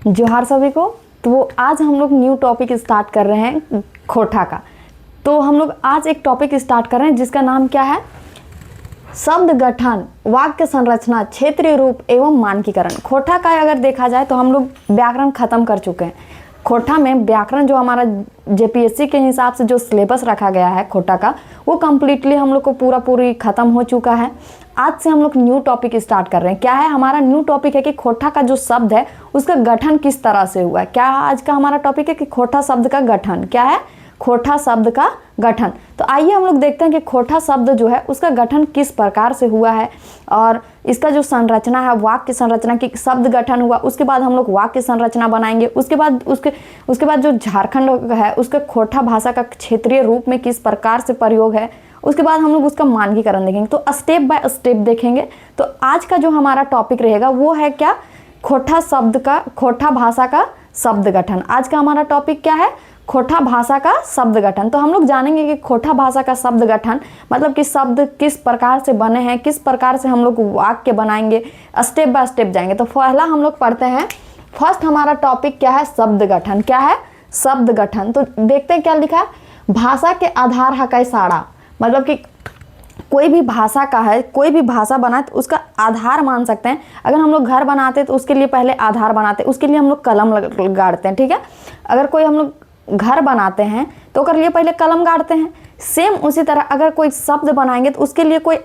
जोहार सभी को। तो आज हम लोग न्यू टॉपिक स्टार्ट कर रहे हैं खोटा का। तो हम लोग आज एक टॉपिक स्टार्ट कर रहे हैं जिसका नाम क्या है, शब्द गठन, वाक्य संरचना, क्षेत्रीय रूप एवं मानकीकरण। खोटा का अगर देखा जाए तो हम लोग व्याकरण खत्म कर चुके हैं। खोटा में व्याकरण जो हमारा जेपीएससी के हिसाब से जो सिलेबस रखा गया है खोटा का, वो कम्प्लीटली हम लोग को पूरी खत्म हो चुका है। आज से हम लोग न्यू टॉपिक स्टार्ट कर रहे हैं। क्या है हमारा न्यू टॉपिक है कि खोटा का जो शब्द है उसका गठन किस तरह से हुआ है। क्या आज का हमारा टॉपिक है कि खोटा शब्द का गठन। क्या है, खोटा शब्द का गठन। तो आइए हम लोग देखते हैं कि खोटा शब्द जो है उसका गठन किस प्रकार से हुआ है और इसका जो संरचना है, वाक्य संरचना की शब्द गठन हुआ, उसके बाद हम लोग वाक्य संरचना बनाएंगे। उसके बाद जो झारखंड है उसके खोटा भाषा का क्षेत्रीय रूप में किस प्रकार से प्रयोग है, उसके बाद हम लोग उसका मानकीकरण देखेंगे। तो स्टेप बाय स्टेप देखेंगे। तो आज का जो हमारा टॉपिक रहेगा वो है क्या, खोटा भाषा का शब्द गठन। आज का हमारा टॉपिक क्या है, खोटा भाषा का शब्द गठन। तो हम लोग जानेंगे कि खोटा भाषा का शब्द गठन मतलब कि शब्द किस प्रकार से बने हैं, किस प्रकार से हम लोग वाक्य बनाएंगे, स्टेप बाय स्टेप जाएंगे। तो पहला हम लोग पढ़ते हैं, फर्स्ट हमारा टॉपिक क्या है, शब्द गठन। क्या है, शब्द गठन। तो देखते हैं क्या लिखा है, भाषा के आधार हकै साड़ा, मतलब कि कोई भी भाषा का है, कोई भी भाषा बनाए तो उसका आधार मान सकते हैं। अगर हम लोग घर बनाते हैं तो उसके लिए पहले आधार बनाते हैं, उसके लिए हम लोग कलम गाड़ते हैं। ठीक है, अगर कोई हम लोग घर बनाते हैं तो उसके लिए पहले कलम गाड़ते हैं। सेम उसी तरह अगर कोई शब्द बनाएंगे तो उसके लिए कोई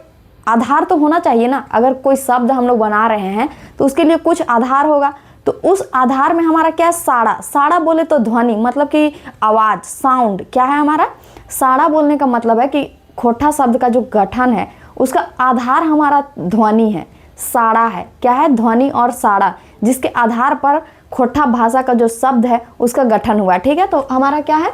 आधार तो होना चाहिए ना। अगर कोई शब्द हम लोग बना रहे हैं तो उसके लिए कुछ आधार होगा। तो उस आधार में हमारा क्या है, साड़ा। साड़ा बोले तो ध्वनि, मतलब कि आवाज़, साउंड। क्या है हमारा, साड़ा बोलने का मतलब है कि खोटा शब्द का जो गठन है उसका आधार हमारा ध्वनि है, साड़ा है। क्या है, ध्वनि और साड़ा, जिसके आधार पर खोटा भाषा का जो शब्द है उसका गठन हुआ। ठीक है, तो हमारा क्या है,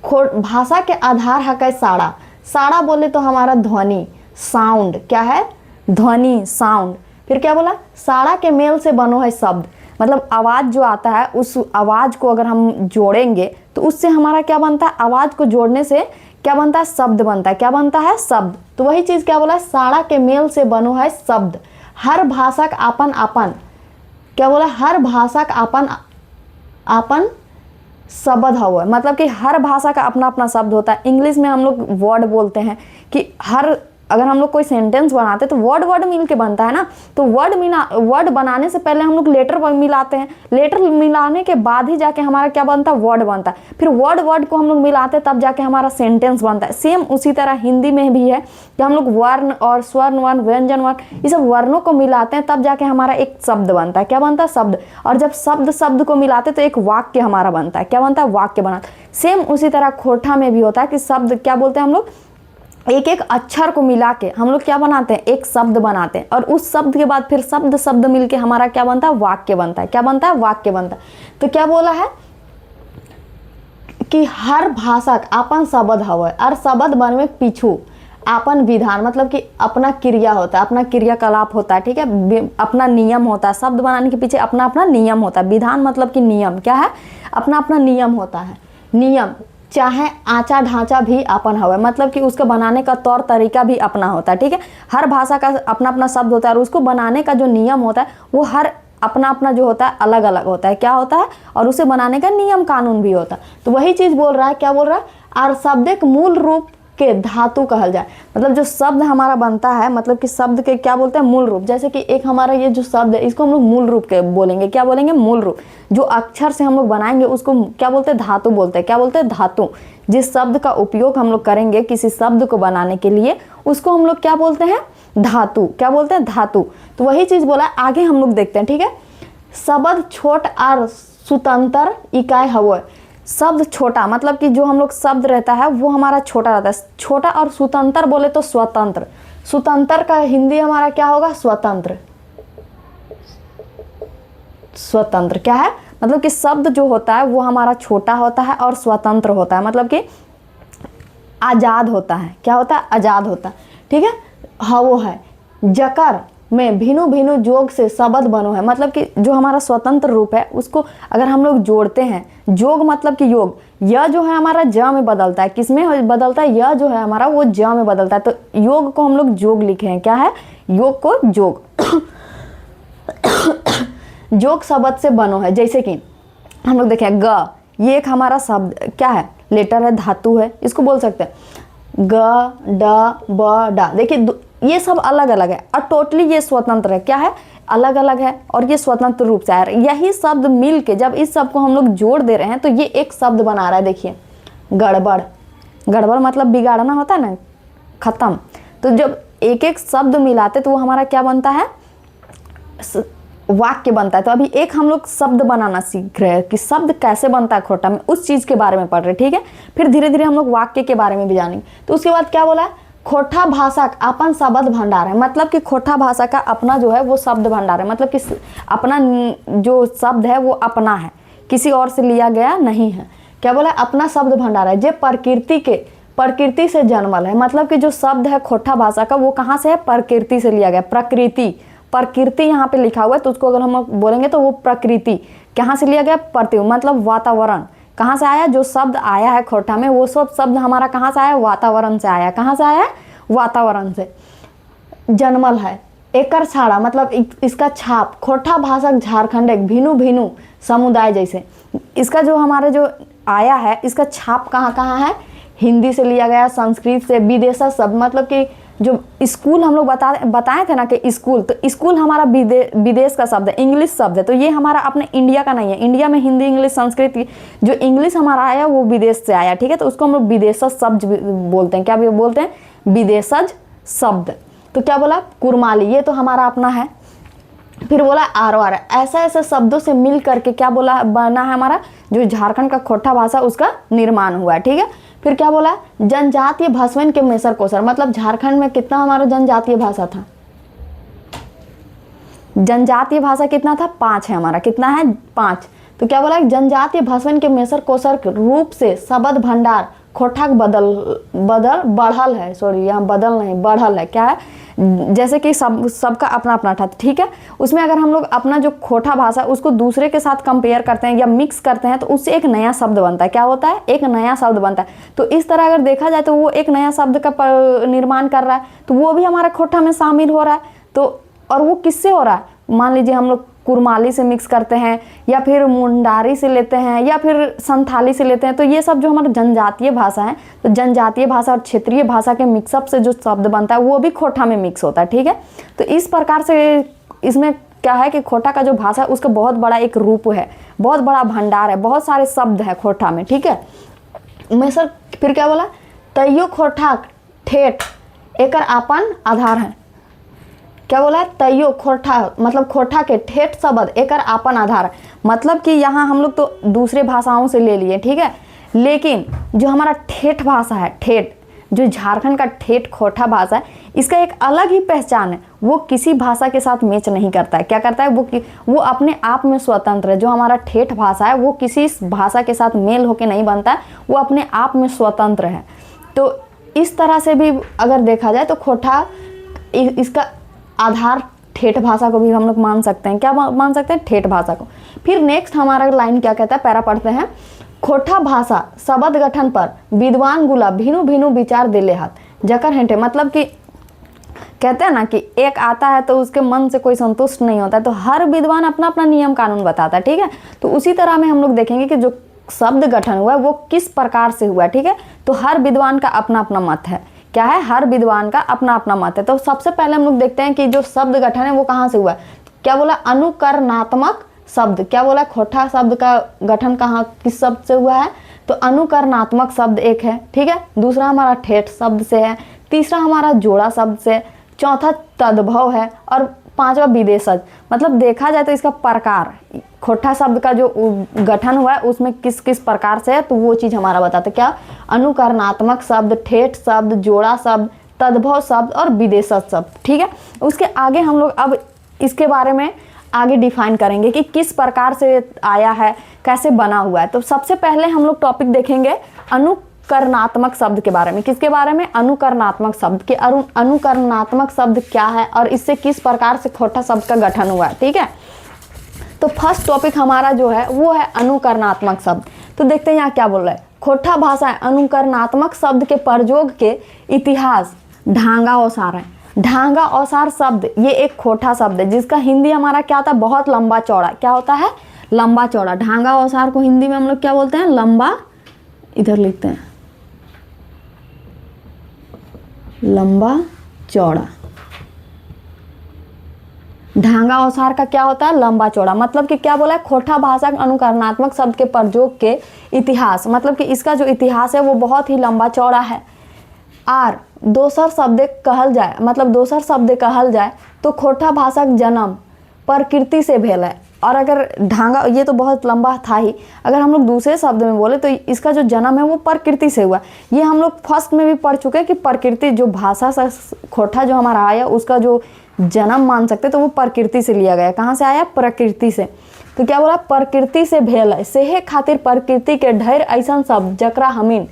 भाषा के आधार हकै साड़ा। साड़ा बोले तो हमारा ध्वनि, साउंड। क्या है, ध्वनि, साउंड। फिर क्या बोला, साड़ा के मेल से बनो है शब्द, मतलब आवाज़ जो आता है उस आवाज़ को अगर हम जोड़ेंगे तो उससे हमारा क्या बनता है, आवाज़ को जोड़ने से क्या बनता है, शब्द बनता है। क्या बनता है, शब्द। तो वही चीज़ क्या बोला, साड़ा के मेल से बनो है शब्द। हर भाषा का आपन आपन, क्या बोला, हर भाषा का आपन शब्द हुआ, मतलब कि हर भाषा का अपना अपना शब्द होता है। इंग्लिश में हम लोग वर्ड बोलते हैं कि अगर हम लोग कोई सेंटेंस बनाते हैं तो वर्ड मिल के बनता है ना। तो वर्ड बनाने से पहले हम लोग लेटर मिलाते हैं, लेटर मिलाने के बाद ही जाके हमारा क्या बनता है, वर्ड बनता है। फिर वर्ड को हम लोग मिलाते हैं तब जाके हमारा सेंटेंस बनता है। सेम उसी तरह हिंदी में भी है कि हम लोग वर्ण और स्वर्ण वर्ण, व्यंजन वर्ण, ये सब वर्णों को मिलाते हैं तब जाके हमारा एक शब्द बनता है। क्या बनता है, शब्द। और जब शब्द को मिलाते तो एक वाक्य हमारा बनता है। क्या बनता है, वाक्य बनता है। सेम उसी तरह खोटा में भी होता है कि शब्द क्या बोलते हैं हम लोग, एक एक अक्षर को मिला के हम लोग क्या बनाते हैं, एक शब्द बनाते हैं। और उस शब्द के बाद फिर शब्द मिलके हमारा क्या बनता है, वाक्य बनता है। क्या बनता है, वाक्य बनता है। तो क्या बोला है कि हर भाषा का अपन शब्द हवे और शब्द बनवे पीछू अपन विधान, मतलब कि अपना क्रिया होता है, अपना क्रियाकलाप होता है। ठीक है, अपना नियम होता है। शब्द बनाने के पीछे अपना अपना नियम होता है। विधान मतलब कि नियम। क्या है, अपना अपना नियम होता है। नियम चाहे आचा ढांचा भी अपन हवे, मतलब कि उसको बनाने का तौर तरीका भी अपना होता है। ठीक है, हर भाषा का अपना अपना शब्द होता है और उसको बनाने का जो नियम होता है वो हर अपना अपना जो होता है अलग अलग होता है। क्या होता है, और उसे बनाने का नियम कानून भी होता है। तो वही चीज़ बोल रहा है, क्या बोल रहा है, और शब्द एक मूल रूप के धातु कहल जाए, मतलब जो शब्द हमारा बनता है, मतलब कि शब्द के क्या बोलते हैं, मूल रूप। जैसे कि एक हमारा ये जो शब्द है इसको हम लोग मूल रूप के बोलेंगे। क्या बोलेंगे, मूल रूप। जो अक्षर से हम लोग बनाएंगे उसको क्या बोलते हैं, धातु बोलते हैं। क्या बोलते हैं, धातु। जिस शब्द का उपयोग हम लोग करेंगे किसी शब्द को बनाने के लिए उसको हम लोग क्या बोलते हैं, धातु। क्या बोलते हैं, धातु। तो वही चीज़ बोला, आगे हम लोग देखते हैं। ठीक है, शब्द छोट और स्वतंत्र इकाई हवे। शब्द छोटा मतलब कि जो हम लोग शब्द रहता है वो हमारा छोटा रहता है। छोटा और स्वतंत्र बोले तो स्वतंत्र। स्वतंत्र का हिंदी हमारा क्या होगा, स्वतंत्र। स्वतंत्र क्या है, मतलब कि शब्द जो होता है वो हमारा छोटा होता है और स्वतंत्र होता है, मतलब कि आज़ाद होता है। क्या होता है, आज़ाद होता है। ठीक है, हाँ वो है जकर में भिनु भिनु जोग से शब्द बनो है, मतलब कि जो हमारा स्वतंत्र रूप है उसको अगर हम लोग जोड़ते हैं, जोग मतलब कि योग, यह जो है हमारा ज में बदलता है। किस में बदलता है, यह जो है हमारा वो ज में बदलता है। तो योग को हम लोग जोग लिखे हैं। क्या है, योग को जोग। जोग शब्द से बनो है। जैसे कि हम लोग देखें ग, ये एक हमारा शब्द क्या है, लेटर है, धातु है, इसको बोल सकते हैं ग ड ब डा। देखिए ये सब अलग अलग है और टोटली ये स्वतंत्र है, क्या है, अलग अलग है और ये स्वतंत्र रूप से आ रहा है। यही शब्द मिल के जब इस सब को हम लोग जोड़ दे रहे हैं तो ये एक शब्द बना रहा है। देखिए गड़बड़, गड़बड़ मतलब बिगाड़ना होता है ना, खत्म। तो जब एक एक शब्द मिलाते तो वो हमारा क्या बनता है, वाक्य बनता है। तो अभी एक हम लोग शब्द बनाना सीख रहे हैं कि शब्द कैसे बनता है खोटा में, उस चीज़ के बारे में पढ़ रहे, ठीक है। फिर धीरे धीरे हम लोग वाक्य के बारे में भी जानेंगे। तो उसके बाद क्या बोला है, खोटा भाषा का अपन शब्द भंडार है, मतलब कि खोटा भाषा का अपना जो है वो शब्द भंडार है, मतलब कि अपना जो शब्द है वो अपना है, किसी और से लिया गया नहीं है। क्या बोला, अपना शब्द भंडार है, जो प्रकृति से जन्मल है। मतलब कि जो शब्द है खोटा भाषा का वो कहाँ से है, प्रकृति से लिया गया। प्रकृति यहाँ पे लिखा हुआ है, तो उसको अगर हम बोलेंगे तो वो प्रकृति कहाँ से लिया गया, मतलब वातावरण। कहाँ से आया, जो शब्द आया है खोटा में वो सब शब्द हमारा कहाँ से आया, वातावरण से आया। कहाँ से आया है, वातावरण से जन्मल है। एकर छाड़ा मतलब इसका छाप, खोटा भाषा झारखंड एक भिनु भिनु समुदाय जैसे, इसका जो हमारा जो आया है इसका छाप कहाँ कहाँ है, हिंदी से लिया गया, संस्कृत से, विदेशा शब्द। मतलब कि जो स्कूल हम लोग बताए थे ना कि स्कूल, तो स्कूल हमारा विदेश का शब्द है, इंग्लिश शब्द है। तो ये हमारा अपने इंडिया का नहीं है। इंडिया में हिंदी, इंग्लिश, संस्कृत, जो इंग्लिश हमारा आया वो विदेश से आया, ठीक है। तो उसको हम लोग विदेशज शब्द बोलते हैं। क्या बोलते हैं, विदेशज शब्द। तो क्या बोला, कुरमाली, ये तो हमारा अपना है। फिर बोला आरवार, ऐसा ऐसे शब्दों से मिल करके क्या बोला बना है हमारा जो झारखंड का खोटा भाषा उसका निर्माण हुआ है, ठीक है। फिर क्या बोला, जनजातीय भाषवन के मेसर कोसर, मतलब झारखंड में कितना हमारा जनजातीय भाषा था, जनजातीय भाषा कितना था, 5 है हमारा, कितना है, 5। तो क्या बोला, जनजातीय भाषवन के मेसर कोसर के रूप से शब्द भंडार खोटा बढ़ल है, सॉरी यहाँ बदल नहीं बढ़ल है, क्या है, जैसे कि सबका अपना अपना था, ठीक है। उसमें अगर हम लोग अपना जो खोटा भाषा उसको दूसरे के साथ कंपेयर करते हैं या मिक्स करते हैं तो उससे एक नया शब्द बनता है। क्या होता है, एक नया शब्द बनता है। तो इस तरह अगर देखा जाए तो वो एक नया शब्द का निर्माण कर रहा है, तो वो भी हमारा खोटा में शामिल हो रहा है। तो और वो किससे हो रहा है, मान लीजिए हम लोग कुरमाली से मिक्स करते हैं या फिर मुंडारी से लेते हैं या फिर संथाली से लेते हैं। तो ये सब जो हमारा जनजातीय भाषा है, तो जनजातीय भाषा और क्षेत्रीय भाषा के मिक्सअप से जो शब्द बनता है वो भी खोटा में मिक्स होता है, ठीक है। तो इस प्रकार से इसमें क्या है कि खोटा का जो भाषा है उसका बहुत बड़ा एक रूप है, बहुत बड़ा भंडार है, बहुत सारे शब्द है खोटा में, ठीक है। मैं सर फिर क्या बोला, तैयो खोटा ठेठ एकर आपन आधार है। क्या बोला है, तैयो खोटा मतलब खोटा के ठेठ शब्द एकर आपन आधार, मतलब कि यहाँ हम लोग तो दूसरे भाषाओं से ले लिए, ठीक है। लेकिन जो हमारा ठेठ भाषा है, ठेठ जो झारखंड का ठेठ खोटा भाषा है, इसका एक अलग ही पहचान है। वो किसी भाषा के साथ मैच नहीं करता है। क्या करता है, वो अपने आप में स्वतंत्र है। जो हमारा ठेठ भाषा है वो किसी भाषा के साथ मेल होके नहीं बनता है, वो अपने आप में स्वतंत्र है। तो इस तरह से भी अगर देखा जाए तो खोटा इसका आधार ठेठ भाषा को भी हम लोग मान सकते हैं। क्या मान सकते हैं, ठेठ भाषा को। फिर नेक्स्ट हमारा लाइन क्या कहता है, पैरा पढ़ते हैं, खोटा भाषा शब्द गठन पर विद्वान गुला भिनु भिनु विचार दिले हाथ जकर हेंटे, मतलब कि कहते हैं ना कि एक आता है तो उसके मन से कोई संतुष्ट नहीं होता है, तो हर विद्वान अपना अपना नियम कानून बताता है, ठीक है। तो उसी तरह में हम लोग देखेंगे कि जो शब्द गठन हुआ है वो किस प्रकार से हुआ है, ठीक है। तो हर विद्वान का अपना अपना मत है। क्या है, हर विद्वान का अपना अपना मत है। तो सबसे पहले हम लोग देखते हैं कि जो शब्द गठन है वो कहाँ से हुआ है। क्या बोला, अनुकरणात्मक शब्द। क्या बोला, खोटा शब्द का गठन कहाँ किस शब्द से हुआ है, तो अनुकरणात्मक शब्द एक है, ठीक है। दूसरा हमारा ठेठ शब्द से है, तीसरा हमारा जोड़ा शब्द से, चौथा तद्भव है और पांचवा विदेशज। मतलब देखा जाए तो इसका प्रकार, खोटा शब्द का जो गठन हुआ है उसमें किस किस प्रकार से है, तो वो चीज़ हमारा बताते क्या, अनुकरणात्मक शब्द, ठेठ शब्द, जोड़ा शब्द, तद्भव शब्द और विदेशज शब्द, ठीक है। उसके आगे हम लोग अब इसके बारे में आगे डिफाइन करेंगे कि किस प्रकार से आया है, कैसे बना हुआ है। तो सबसे पहले हम लोग टॉपिक देखेंगे अनुकरणात्मक शब्द के बारे में। किसके बारे में, अनुकरणात्मक शब्द के। अनुकरणात्मक शब्द क्या है और इससे किस प्रकार से खोटा शब्द का गठन हुआ है, ठीक है। तो फर्स्ट टॉपिक हमारा जो है वो है अनुकरणात्मक शब्द। तो देखते हैं यहाँ क्या बोल रहा है, खोटा भाषा अनुकरणात्मक शब्द के प्रयोग के इतिहास ढांगा ओसार है। ढांगा औसार शब्द ये एक खोटा शब्द है जिसका हिंदी हमारा क्या होता है, बहुत लंबा चौड़ा। क्या होता है, लंबा चौड़ा। ढांगा औसार को हिंदी में हम लोग क्या बोलते हैं, लंबा, इधर लिखते हैं लंबा चौड़ा। ढांगा औसार का क्या होता है, लंबा चौड़ा। मतलब कि क्या बोला है, खोटा भाषा अनुकरणात्मक शब्द के प्रयोग के इतिहास, मतलब कि इसका जो इतिहास है वो बहुत ही लंबा चौड़ा है। आर दोसर शब्द कहल जाए, मतलब दोसर शब्द कहल जाए तो खोटा भाषा का जन्म प्रकृति से भेल है। और अगर ढांगा, ये तो बहुत लंबा था ही, अगर हम लोग दूसरे शब्द में बोले तो इसका जो जन्म है वो प्रकृति से हुआ। ये हम लोग फर्स्ट में भी पढ़ चुके हैं कि प्रकृति, जो भाषा से खोटा जो हमारा आया उसका जो जन्म मान सकते तो वो प्रकृति से लिया गया। कहाँ से आया, प्रकृति से। तो क्या बोला, प्रकृति से भेल है, सेहे खातिर प्रकृति के ढेर ऐसा शब्द जकरा हमीन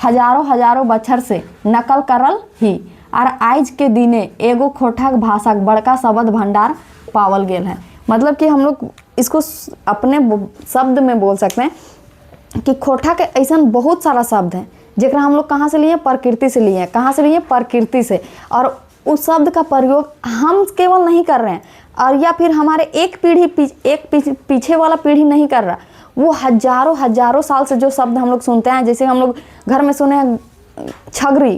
हजारों हजारों बछर से नकल करल ही और आज के दिने एगो खोटा भाषा बड़का शब्द भंडार पावल गेल है। मतलब कि हम लोग इसको अपने शब्द में बोल सकते हैं कि खोटा के ऐसा बहुत सारा शब्द हैं जकरा हम लोग कहाँ से लिए, प्रकृति से लिए। कहाँ से लिए, प्रकृति से। और उस शब्द का प्रयोग हम केवल नहीं कर रहे हैं, और या फिर हमारे एक पीछे वाला पीढ़ी नहीं कर रहा, वो हजारों हजारों साल से जो शब्द हम लोग सुनते हैं, जैसे हम लोग घर में सुने हैं छगरी,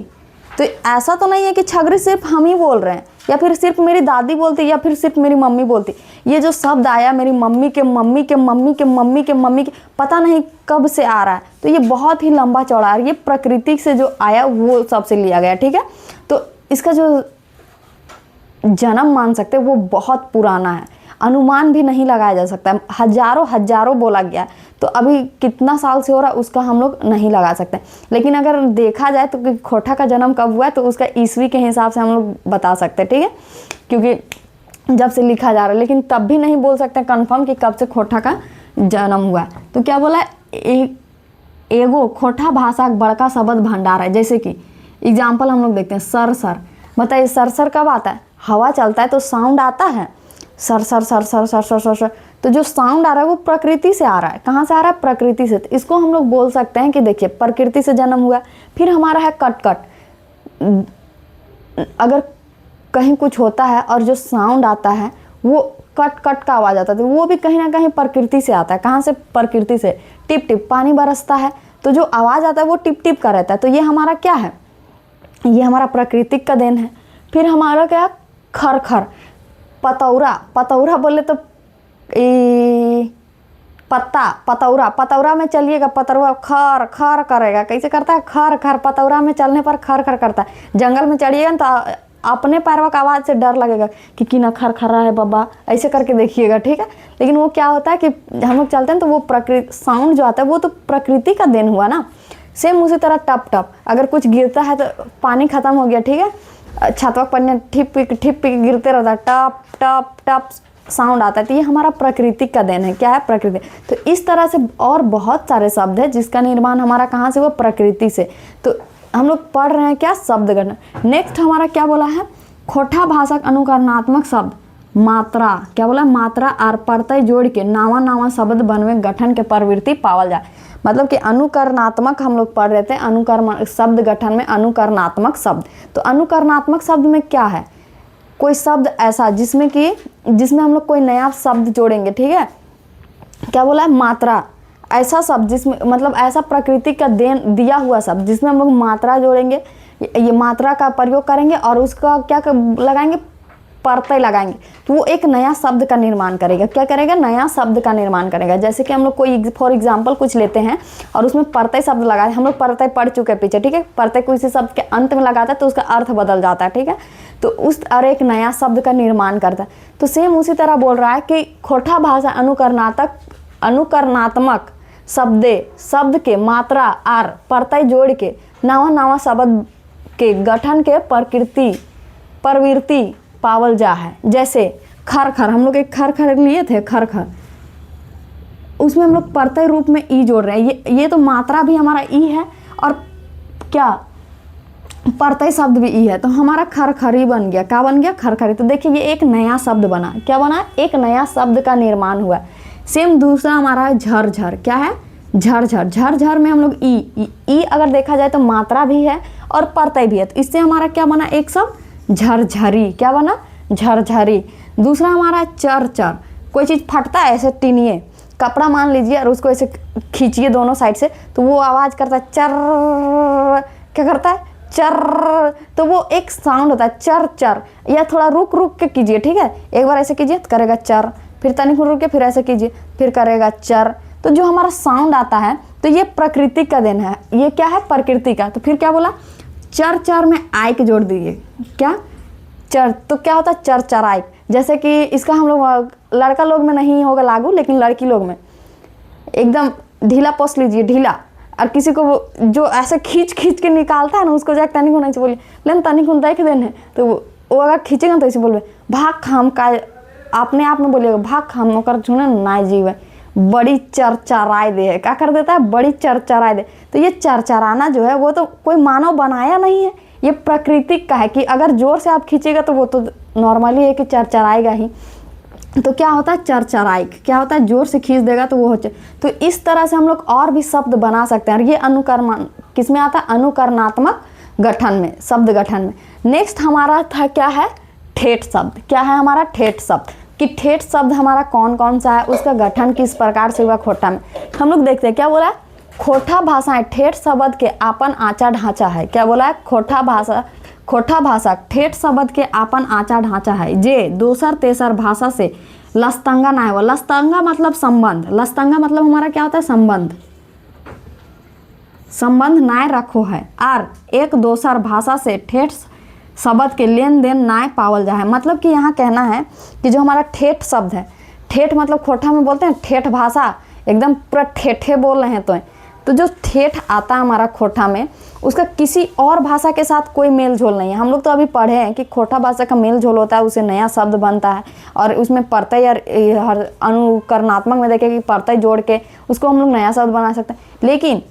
तो ऐसा तो नहीं है कि छगरी सिर्फ हम ही बोल रहे हैं या फिर सिर्फ मेरी दादी बोलती या फिर सिर्फ मेरी मम्मी बोलती। ये जो शब्द आया मेरी मम्मी के मम्मी के मम्मी के मम्मी के मम्मी के, पता नहीं कब से आ रहा है, तो ये बहुत ही लंबा चौड़ा है। ये प्रकृति से जो आया वो सबसे लिया गया, ठीक है। तो इसका जो जन्म मान सकते वो बहुत पुराना है, अनुमान भी नहीं लगाया जा सकता। हजारों हजारों बोला गया, तो अभी कितना साल से हो रहा है उसका हम लोग नहीं लगा सकते। लेकिन अगर देखा जाए तो खोटा का जन्म कब हुआ है तो उसका ईस्वी के हिसाब से हम लोग बता सकते हैं, ठीक है, क्योंकि जब से लिखा जा रहा है। लेकिन तब भी नहीं बोल सकते कंफर्म कि कब से खोटा का जन्म हुआ है। तो क्या बोला, एगो खोटा भाषा बड़का शब्द भंडार है। जैसे कि एग्जाम्पल हम लोग देखते हैं, सर सर। बताइए सर सर कब आता है, हवा चलता है तो साउंड आता है, sir sir sir sir sir sir sir sir. तो जो साउंड आ रहा है वो प्रकृति से आ रहा है। कहाँ से आ रहा है, प्रकृति से। तो इसको हम लोग बोल सकते हैं कि देखिए प्रकृति से जन्म हुआ। फिर हमारा है कट कट। अगर कहीं कुछ होता है और जो साउंड आता है वो कट कट का आवाज़ आता है, तो वो भी कहीं ना कहीं प्रकृति से आता है। कहाँ से, प्रकृति से। टिप टिप पानी बरसता है तो जो आवाज़ आता है वो टिप टिप का रहता है। तो ये हमारा क्या है, ये हमारा प्रकृतिक का देन है। फिर हमारा क्या, खर खर। पतौरा, पतौरा बोले तो पत्ता, पतौरा, पतौरा में चलिएगा, पतौरा खर खर करेगा। कैसे करता है, खर खर। पतौरा में चलने पर खर खर करता है। जंगल में चढ़िएगा तो अपने पैरवा का आवाज़ से डर लगेगा कि किना खर खर रहा है बाबा, ऐसे करके देखिएगा, ठीक है। लेकिन वो क्या होता है कि हम लोग चलते हैं तो वो प्रकृति साउंड जो आता है वो तो प्रकृति का देन हुआ ना। सेम उसी तरह टप टप, अगर कुछ गिरता है तो पानी खत्म हो गया, ठीक है, छतवा पर ठिप ठिप गिरते रहता है, टप टप टप साउंड आता है, तो ये हमारा प्रकृति का देन है। क्या है, प्रकृति। तो इस तरह से और बहुत सारे शब्द हैं जिसका निर्माण हमारा कहाँ से हुआ, प्रकृति से। तो हम लोग पढ़ रहे हैं क्या, शब्द गठन। नेक्स्ट हमारा क्या बोला है, खोटा भाषा अनुकरणात्मक शब्द मात्रा। क्या बोला, मात्रा आर प्रत्यय जोड़ के नावा नावा शब्द बनवे गठन के प्रवृत्ति पावल जाए। मतलब कि अनुकरणात्मक हम लोग पढ़ रहे थे, अनुकरण शब्द गठन में अनुकरणात्मक शब्द। तो अनुकरणात्मक शब्द में क्या है, कोई शब्द ऐसा जिसमें हम लोग कोई नया शब्द जोड़ेंगे, ठीक है। क्या बोला है, मात्रा, ऐसा शब्द जिसमें मतलब ऐसा प्रकृति का देन दिया हुआ शब्द जिसमें हम लोग मात्रा जोड़ेंगे, ये मात्रा का प्रयोग करेंगे और उसका क्या लगाएंगे, प्रत्यय लगाएंगे, तो वो एक नया शब्द का निर्माण करेगा। क्या करेगा, नया शब्द का निर्माण करेगा। जैसे कि हम लोग कोई फॉर एग्जांपल कुछ लेते हैं और उसमें प्रत्यय शब्द लगाए, हम लोग प्रत्यय पढ़ चुके हैं पीछे, ठीक है। प्रत्यय किसी शब्द के अंत में लगाता है तो उसका अर्थ बदल जाता है, ठीक है। तो उस और एक नया शब्द का निर्माण करता है। तो सेम उसी तरह बोल रहा है कि खोटा भाषा अनुकरणात्मक शब्द के मात्रा आर प्रत्यय जोड़ के नवा नवा शब्द के गठन के प्रवृत्ति पावल जा है। जैसे खर खर, हम लोग एक खर खर लिए थे, खर खर, उसमें हम लोग प्रत्यय रूप में ई जोड़ रहे हैं। ये तो मात्रा भी हमारा ई है और क्या प्रत्यय शब्द भी ई है, तो हमारा खरखरी बन गया। क्या बन गया, खरखरी। तो देखिए ये एक नया शब्द बना। क्या बना, एक नया शब्द का निर्माण हुआ। सेम दूसरा हमारा है झरझर। क्या है, झरझर। झरझर में हम लोग ई अगर देखा जाए तो मात्रा भी है और प्रत्यय भी है, तो इससे हमारा क्या बना, एक शब्द झरझरी, क्या बना, झरझरी। दूसरा हमारा चर चर, कोई चीज़ फटता है ऐसे टीनिए, कपड़ा मान लीजिए और उसको ऐसे खींचिए दोनों साइड से तो वो आवाज़ करता है चर, क्या करता है, चर। तो वो एक साउंड होता है चर चर। या थोड़ा रुक रुक के कीजिए, ठीक है, एक बार ऐसे कीजिए तो करेगा चर, फिर तनिक रुक के फिर ऐसे कीजिए फिर करेगा चर। तो जो हमारा साउंड आता है तो ये प्रकृति का देन है, ये क्या है, प्रकृति का। तो फिर क्या बोला, चर चर में आइक जोड़ दीजिए, क्या, चर। तो क्या होता है, चर चराइक। जैसे कि इसका हम लोग लड़का लोग में नहीं होगा लागू, लेकिन लड़की लोग में एकदम ढीला पोस लीजिए, ढीला। और किसी को जो ऐसे खींच खींच के निकालता है ना, उसको जाके तनिक होना चाहिए, बोलिए लेकिन तनिक हो देख देन है, तो वो अगर खींचेगा तो ऐसे बोलबे भाग खाम का, अपने आप में बोलिएगा भाग खाम नौकर छूने ना जीवे, बड़ी चरचराए दे है, क्या कर देता है, बड़ी चरचराए दे। तो ये चरचराना जो है वो तो कोई मानव बनाया नहीं है, ये प्राकृतिक का है कि अगर जोर से आप खींचेगा तो वो तो नॉर्मली है कि चरचराएगा ही। तो क्या होता है, चरचराई, क्या होता है, जोर से खींच देगा तो वो हो जाए। तो इस तरह से हम लोग और भी शब्द बना सकते हैं। और ये अनुकरण किस में आता है, अनुकरणात्मक गठन में, शब्द गठन में। नेक्स्ट हमारा था क्या है, ठेठ शब्द। क्या है हमारा ठेठ शब्द, कि ठेठ शब्द हमारा कौन कौन सा है, उसका गठन किस प्रकार से हुआ खोटा में। हम लोग देखते हैं क्या बोला है, खोटा भाषाएं ठेठ शब्द के आपन आचा ढांचा है। क्या बोला है, खोटा भाषा ठेठ शब्द के आपन आचा ढांचा है, जे दोसर तेसर भाषा से लस्तंगा ना है। लस्तंगा मतलब संबंध, लस्तंगा मतलब हमारा क्या होता है, संबंध, संबंध नाय रखो है। और एक दोसर भाषा से ठेठ शब्द के लेन देन नाय पावल जा है। मतलब कि यहाँ कहना है कि जो हमारा ठेठ शब्द है, ठेठ मतलब खोटा में बोलते हैं ठेठ भाषा, एकदम पूरा ठेठे बोल रहे हैं तो जो ठेठ आता है हमारा खोटा में, उसका किसी और भाषा के साथ कोई मेल झोल नहीं है। हम लोग तो अभी पढ़े हैं कि खोटा भाषा का मेल झोल होता है, उसे नया शब्द बनता है और उसमें प्रत्यय और अनुकरणात्मक में देखें कि प्रत्यय जोड़ के उसको हम लोग नया शब्द बना सकते हैं। लेकिन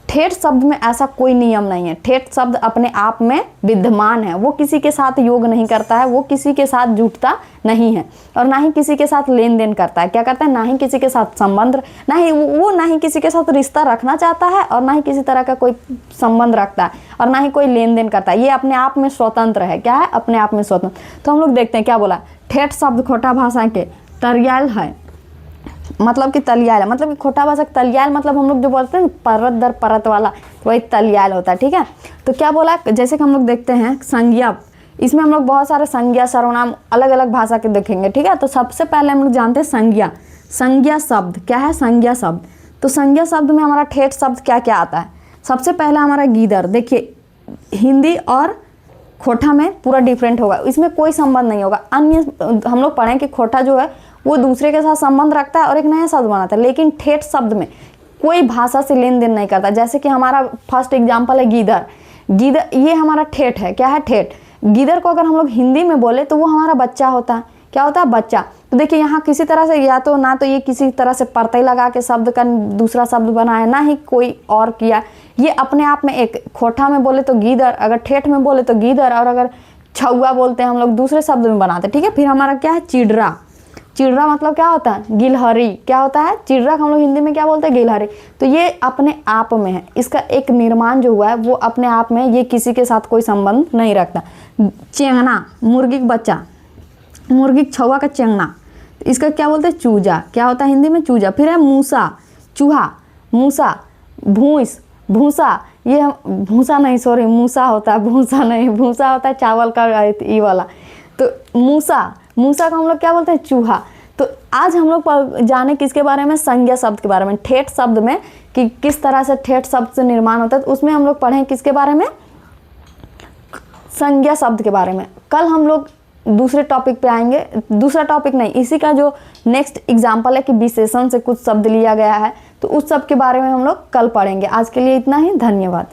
ठेठ शब्द में ऐसा कोई नियम नहीं है। ठेठ शब्द अपने आप में विद्यमान है, वो किसी के साथ योग नहीं करता है, वो किसी के साथ जुटता नहीं है और ना ही किसी के साथ लेन देन करता है। क्या करता है, ना ही किसी के साथ संबंध, ना ही किसी के साथ रिश्ता रखना चाहता है और ना ही किसी तरह का कोई संबंध रखता है और ना ही कोई लेन देन करता है। ये अपने आप में स्वतंत्र है। क्या है, अपने आप में स्वतंत्र। तो हम लोग देखते हैं क्या बोला, ठेठ शब्द खोटा भाषा के तरियाल है, मतलब कि तलियाल है, मतलब कि खोटा भाषा तलियाल मतलब हम लोग जो बोलते हैं परत दर परत वाला, तो वही तलियाल होता है। ठीक है, तो क्या बोला, जैसे कि हम लोग देखते हैं संज्ञा, इसमें हम लोग बहुत सारे संज्ञा सर्वनाम अलग अलग भाषा के देखेंगे। ठीक है, तो सबसे पहले हम लोग जानते हैं संज्ञा। संज्ञा शब्द क्या है, संज्ञा शब्द। तो संज्ञा शब्द में हमारा ठेठ शब्द क्या क्या आता है। सबसे पहला हमारा गीदड़। देखिए हिंदी और खोटा में पूरा डिफरेंट होगा, इसमें कोई संबंध नहीं होगा। अन्य हम लोग पढ़ें कि खोटा जो है वो दूसरे के साथ संबंध रखता है और एक नया शब्द बनाता है, लेकिन ठेठ शब्द में कोई भाषा से लेन देन नहीं करता। जैसे कि हमारा फर्स्ट एग्जाम्पल है गीदड़। गीदड़ ये हमारा ठेठ है। क्या है, ठेठ। गीदड़ को अगर हम लोग हिंदी में बोले तो वो हमारा बच्चा होता है। क्या होता है, बच्चा। तो देखिए यहाँ किसी तरह से या तो ना तो ये किसी तरह से प्रत्यय लगा के शब्द का दूसरा शब्द बनाया, ना ही कोई और किया। ये अपने आप में एक, खोटा में बोले तो गीदड़, अगर ठेठ में बोले तो गीदड़, और अगर छौआ बोलते हैं हम लोग दूसरे शब्द में बनाते। ठीक है, फिर हमारा क्या है, चिड़रा। चिड़रा मतलब क्या होता है, गिलहरी। क्या होता है, चिड़रा हम लोग हिंदी में क्या बोलते हैं, गिलहरी। तो ये अपने आप में है, इसका एक निर्माण जो हुआ है वो अपने आप में, ये किसी के साथ कोई संबंध नहीं रखता। चेंगना, मुर्गी का बच्चा, मुर्गी छौआ का चेंगना, इसका क्या बोलते हैं, चूजा। क्या होता है हिंदी में, चूजा। फिर है मूसा, चूहा, मूसा। भूस, भूसा, ये भूसा नहीं, सॉरी मूसा होता है, भूसा नहीं, भूसा होता है चावल का ये वाला। तो मूसा, मूसा का हम लोग क्या बोलते हैं, चूहा। तो आज हम लोग जाने किसके बारे में, संज्ञा शब्द के बारे में, ठेठ शब्द में, कि किस तरह से ठेठ शब्द से निर्माण होता है। तो उसमें हम लोग पढ़ें किसके बारे में, संज्ञा शब्द के बारे में। कल हम लोग दूसरे टॉपिक पे आएंगे, दूसरा टॉपिक नहीं, इसी का जो नेक्स्ट एग्जाम्पल है कि विशेषण से कुछ शब्द लिया गया है, तो उस सब के बारे में हम लोग कल पढ़ेंगे। आज के लिए इतना ही, धन्यवाद।